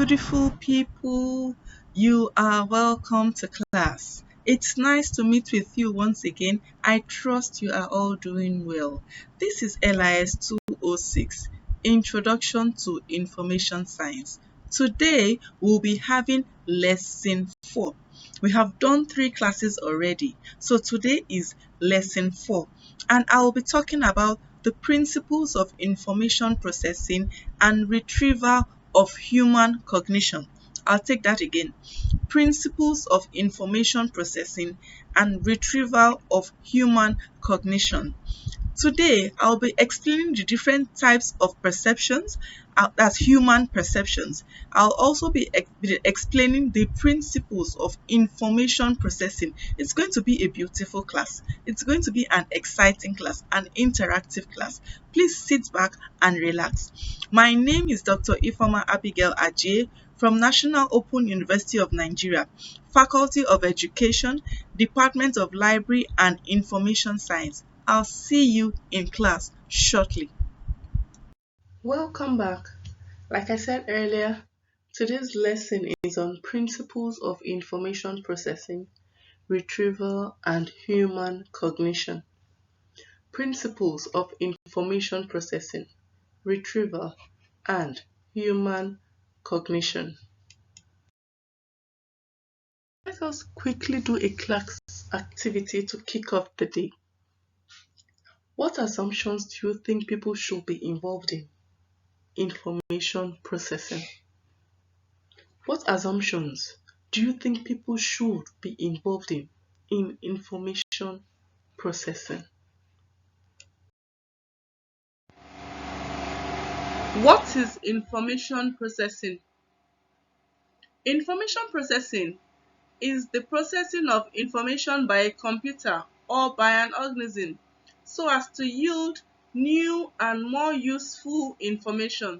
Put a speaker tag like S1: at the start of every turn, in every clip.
S1: beautiful people. You are welcome to class. It's nice to meet with you once again. I trust you are all doing well. This is LIS 206 Introduction to Information Science. Today we'll be having lesson 4. We have done 3 classes already. So today is lesson 4, and I will be talking about the principles of information processing and retrieval of human cognition. I'll take that again. Principles of information processing and retrieval of human cognition. Today, I'll be explaining the different types of perceptions, that's human perceptions. I'll also be explaining the principles of information processing. It's going to be a beautiful class. It's going to be an exciting class, an interactive class. Please sit back and relax. My name is Dr. Ifoma Abigail Ajie from National Open University of Nigeria, Faculty of Education, Department of Library and Information Science. I'll see you in class shortly. Welcome back. Like I said earlier, today's lesson is on principles of information processing, retrieval, and human cognition. Principles of information processing, retrieval, and human cognition. Let us quickly do a class activity to kick off the day. What assumptions do you think people should be involved in information processing? What assumptions do you think people should be involved in information processing? What is information processing? Information processing is the processing of information by a computer or by an organism so as to yield new and more useful information.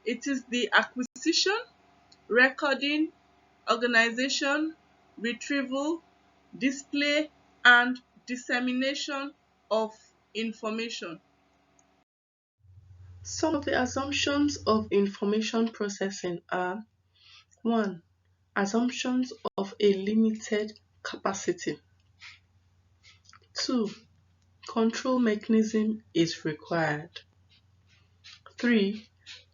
S1: It is the acquisition, recording, organization, retrieval, display, and dissemination of information. Some of the assumptions of information processing are: 1. Assumptions of a limited capacity. 2. Control mechanism is required. 3.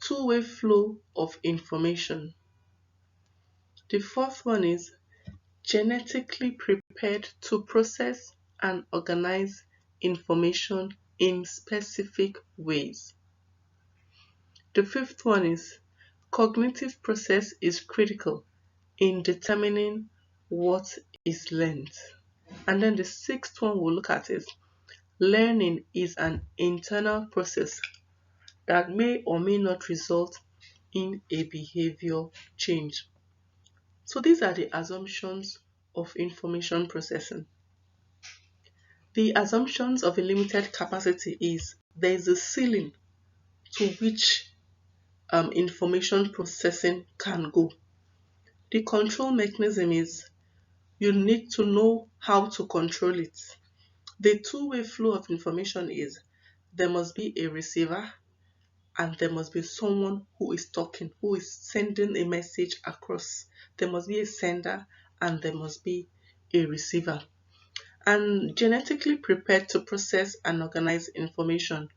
S1: Two-way flow of information. The fourth one is genetically prepared to process and organize information in specific ways. The fifth one is cognitive process is critical in determining what is learned. And then the sixth one we'll look at is learning is an internal process that may or may not result in a behavior change. So these are the assumptions of information processing. The assumptions of a limited capacity is there is a ceiling to which information processing can go. The control mechanism is you need to know how to control it. The two-way flow of information is there must be a receiver and there must be someone who is talking, who is sending a message across. There must be a sender and there must be a receiver. And genetically prepared to process and organize information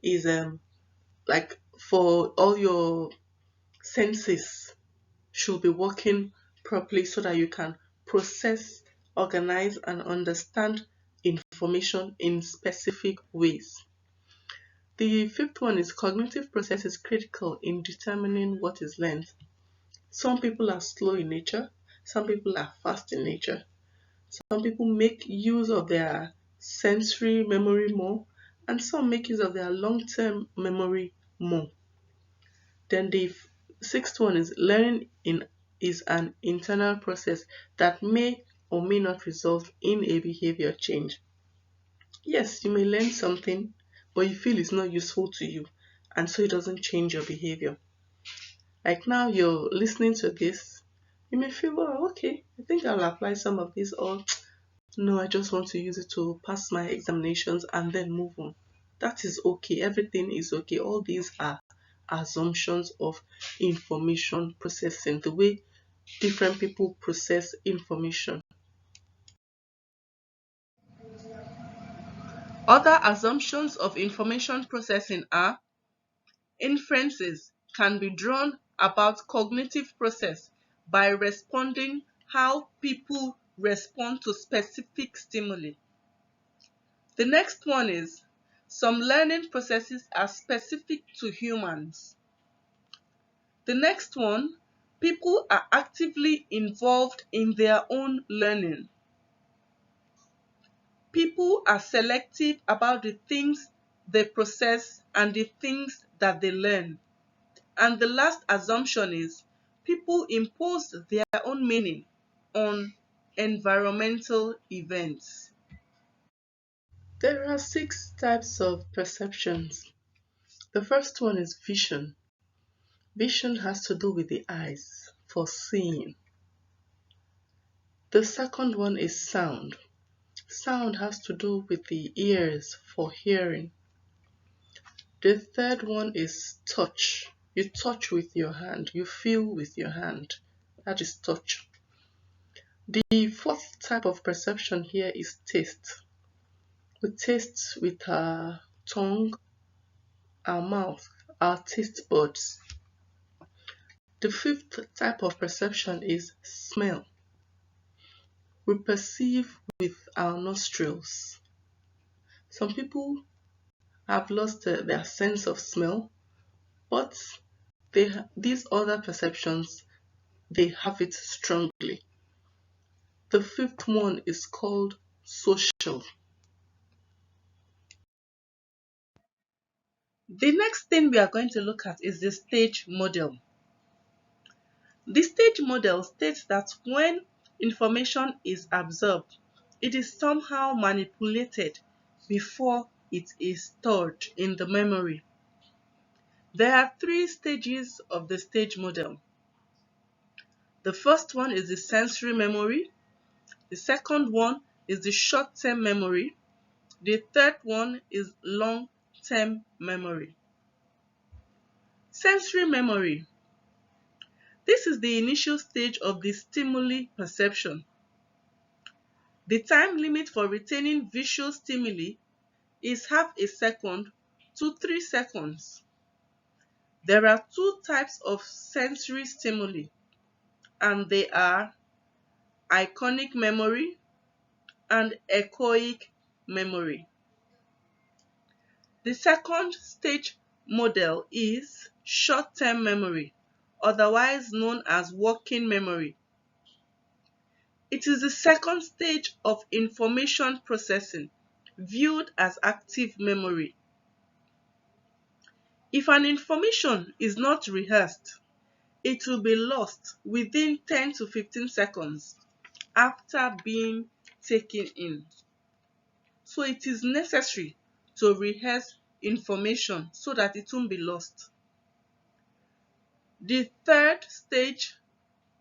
S1: is like for all your senses should be working properly so that you can process, organize, and understand information in specific ways. The fifth one is cognitive process is critical in determining what is learned. Some people are slow in nature, some people are fast in nature. Some people make use of their sensory memory more, and some make use of their long-term memory more. Then the sixth one is is an internal process that may or may not result in a behavior change. Yes, you may learn something, but you feel it's not useful to you, and so it doesn't change your behavior. Like now you're listening to this, you may feel, oh, okay, I think I'll apply some of this, or no, I just want to use it to pass my examinations and then move on. That is okay. Everything is okay. All these are assumptions of information processing, the way different people process information. Other assumptions of information processing are: inferences can be drawn about cognitive process by responding how people respond to specific stimuli. The next one is: some learning processes are specific to humans. The next one: people are actively involved in their own learning. People are selective about the things they process and the things that they learn. And the last assumption is: people impose their own meaning on environmental events. There are 6 types of perceptions. The first one is vision. Vision has to do with the eyes for seeing. The second one is sound. Sound has to do with the ears for hearing. The third one is touch. You touch with your hand, you feel with your hand. That is touch. The fourth type of perception here is taste. We taste with our tongue, our mouth, our taste buds. The fifth type of perception is smell. We perceive with our nostrils. Some people have lost their sense of smell, but these other perceptions, they have it strongly. The fifth one is called social. The next thing we are going to look at is the stage model. The stage model states that when information is absorbed, it is somehow manipulated before it is stored in the memory. There are 3 stages of the stage model. The first one is the sensory memory. The second one is the short-term memory. The third one is long-term memory. Sensory memory. This is the initial stage of the stimuli perception. The time limit for retaining visual stimuli is half a second to 3 seconds. There are 2 types of sensory stimuli, and they are iconic memory and echoic memory. The second stage model is short-term memory, otherwise known as working memory. It is the second stage of information processing, viewed as active memory. If an information is not rehearsed, it will be lost within 10 to 15 seconds after being taken in. So it is necessary to rehearse information so that it won't be lost. The third stage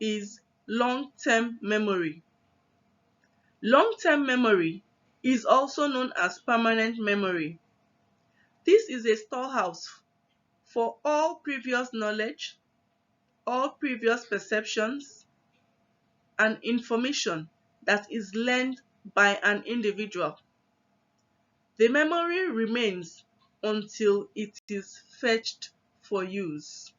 S1: is long-term memory. Long-term memory is also known as permanent memory. This is a storehouse for all previous knowledge, all previous perceptions, and information that is learned by an individual. The memory remains until it is fetched for use.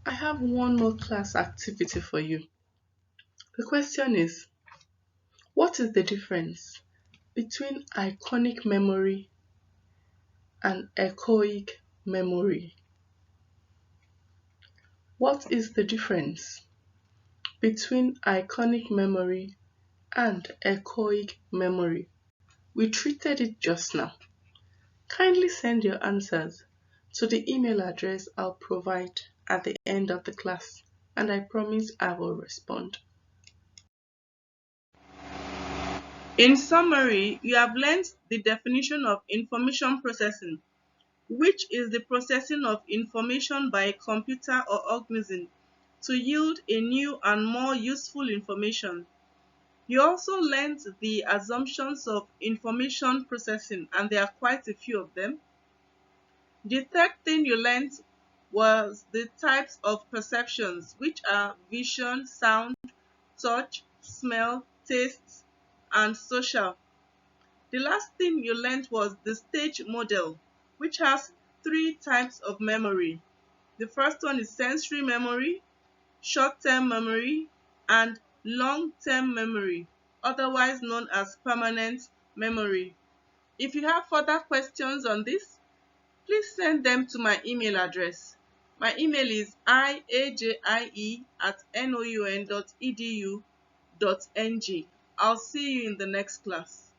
S1: I have one more class activity for you. The question is, what is the difference between iconic memory and echoic memory? What is the difference between iconic memory and echoic memory? We treated it just now. Kindly send your answers to the email address I'll provide at the end of the class, and I promise I will respond. In summary, you have learned the definition of information processing, which is the processing of information by a computer or organism to yield a new and more useful information. You also learned the assumptions of information processing, and there are quite a few of them.
S2: The third thing you learned was the types of perceptions, which are vision, sound, touch, smell, taste, and social. The last thing you learned was the stage model, which has three types of memory. The first one is sensory memory, short-term memory, and long-term memory, otherwise known as permanent memory. If you have further questions on this, please send them to my email address. My email is iajie@noun.edu.ng. I'll see you in the next class.